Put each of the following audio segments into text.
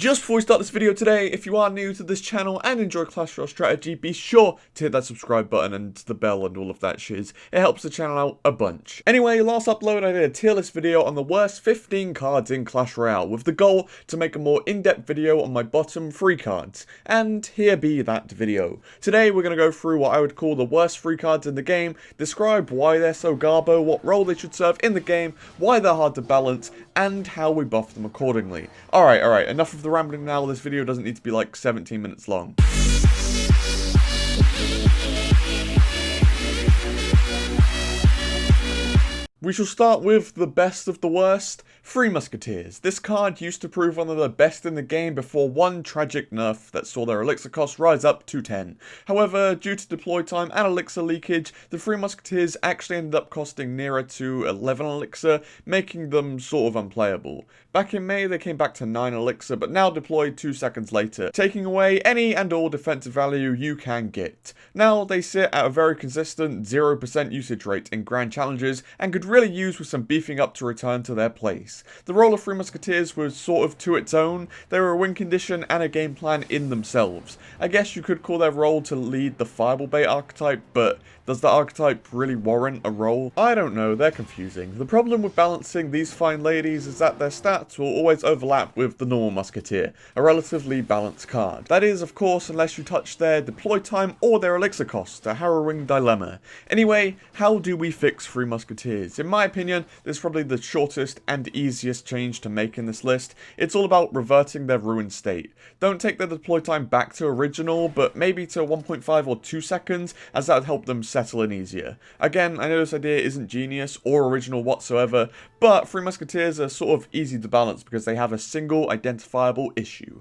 Just before we start this video today, if you are new to this channel and enjoy Clash Royale strategy, be sure to hit that subscribe button and the bell and all of that shiz. It helps the channel out a bunch. Anyway, last upload I did a tier list video on the worst 15 cards in Clash Royale, with the goal to make a more in-depth video on my bottom 3 cards. And here be that video. Today we're going to go through what I would call the worst 3 cards in the game, describe why they're so garbo, what role they should serve in the game, why they're hard to balance, and how we buff them accordingly. Alright, enough of the rambling now. This video doesn't need to be like 17 minutes long. We shall start with the best of the worst, Three Musketeers. This card used to prove one of the best in the game before one tragic nerf that saw their elixir cost rise up to 10. However, due to deploy time and elixir leakage, the Three Musketeers actually ended up costing nearer to 11 elixir, making them sort of unplayable. Back in May, they came back to 9 elixir, but now deployed 2 seconds later, taking away any and all defensive value you can get. Now, they sit at a very consistent 0% usage rate in grand challenges, and could really use with some beefing up to return to their place. The role of Three Musketeers was sort of to its own. They were a win condition and a game plan in themselves. I guess you could call their role to lead the Fireball Bait archetype, but does the archetype really warrant a role? I don't know, they're confusing. The problem with balancing these fine ladies is that their stats will always overlap with the normal Musketeer, a relatively balanced card. That is, of course, unless you touch their deploy time or their elixir cost, a harrowing dilemma. Anyway, how do we fix Three Musketeers? In my opinion, this is probably the shortest and easiest change to make in this list. It's all about reverting their ruined state. Don't take their deploy time back to original, but maybe to 1.5 or 2 seconds, as that would help them settle in easier. Again, I know this idea isn't genius or original whatsoever, but Three Musketeers are sort of easy to balance because they have a single identifiable issue.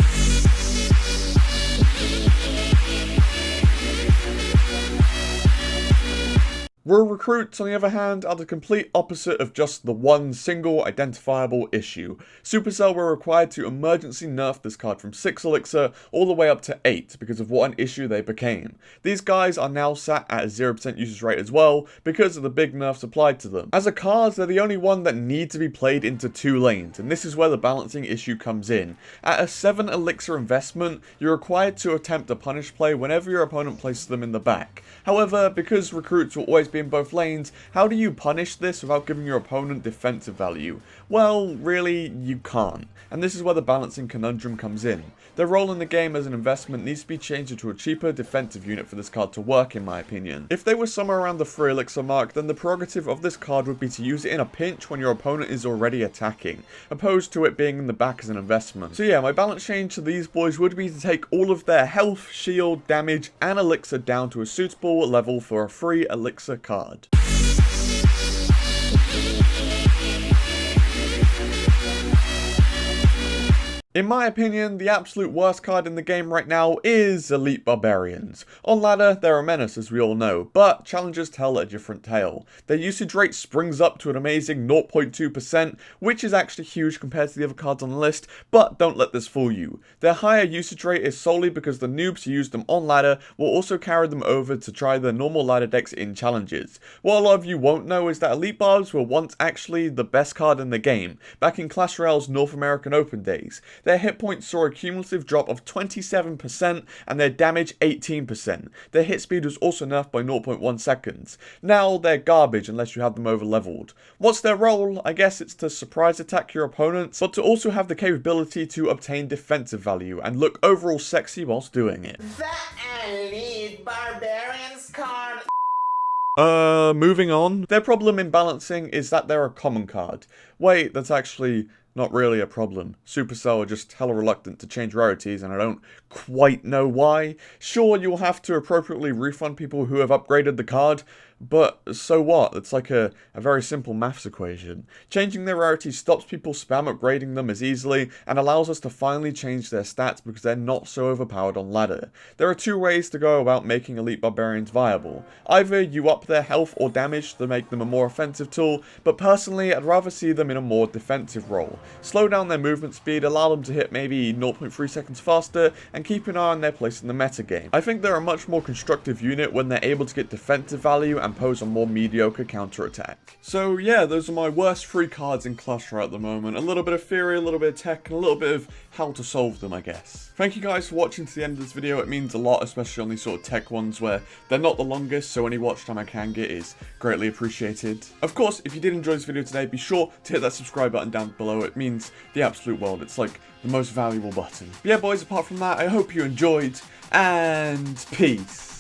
Royal Recruits, on the other hand, are the complete opposite of just the one single identifiable issue. Supercell were required to emergency nerf this card from 6 elixir all the way up to 8 because of what an issue they became. These guys are now sat at a 0% usage rate as well because of the big nerfs applied to them. As a card, they're the only one that need to be played into 2 lanes, and this is where the balancing issue comes in. At a 7 elixir investment, you're required to attempt a punish play whenever your opponent places them in the back. However, because recruits will always be in both lanes, how do you punish this without giving your opponent defensive value? Well, really, you can't. And this is where the balancing conundrum comes in. Their role in the game as an investment needs to be changed into a cheaper defensive unit for this card to work, in my opinion. If they were somewhere around the 3 elixir mark, then the prerogative of this card would be to use it in a pinch when your opponent is already attacking, opposed to it being in the back as an investment. So yeah, my balance change to these boys would be to take all of their health, shield, damage, and elixir down to a suitable level for a 3 elixir card. In my opinion, the absolute worst card in the game right now is Elite Barbarians. On ladder, they're a menace as we all know, but challengers tell a different tale. Their usage rate springs up to an amazing 0.2%, which is actually huge compared to the other cards on the list, but don't let this fool you. Their higher usage rate is solely because the noobs who use them on ladder will also carry them over to try their normal ladder decks in challenges. What a lot of you won't know is that Elite Barbs were once actually the best card in the game, back in Clash Royale's North American Open days. Their hit points saw a cumulative drop of 27% and their damage 18%. Their hit speed was also nerfed by 0.1 seconds. Now they're garbage unless you have them over leveled. What's their role? I guess it's to surprise attack your opponents, but to also have the capability to obtain defensive value and look overall sexy whilst doing it. The Elite Barbarians card. Moving on. Their problem in balancing is that they're a common card. Wait, that's actually not really a problem. Supercell are just hella reluctant to change rarities, and I don't quite know why. Sure, you'll have to appropriately refund people who have upgraded the card, but so what? It's like a very simple maths equation. Changing their rarity stops people spam upgrading them as easily, and allows us to finally change their stats because they're not so overpowered on ladder. There are 2 ways to go about making Elite Barbarians viable. Either you up their health or damage to make them a more offensive tool, but personally I'd rather see them in a more defensive role. Slow down their movement speed, allow them to hit maybe 0.3 seconds faster, and keep an eye on their place in the metagame. I think they're a much more constructive unit when they're able to get defensive value and and pose a more mediocre counterattack. So yeah, those are my worst free cards in Clash Royale at the moment. A little bit of theory, a little bit of tech, and a little bit of how to solve them, I guess. Thank you guys for watching to the end of this video. It means a lot, especially on these sort of tech ones where they're not the longest, so any watch time I can get is greatly appreciated. Of course, if you did enjoy this video today, be sure to hit that subscribe button down below. It means the absolute world. It's like the most valuable button. But yeah, boys, apart from that, I hope you enjoyed, and peace.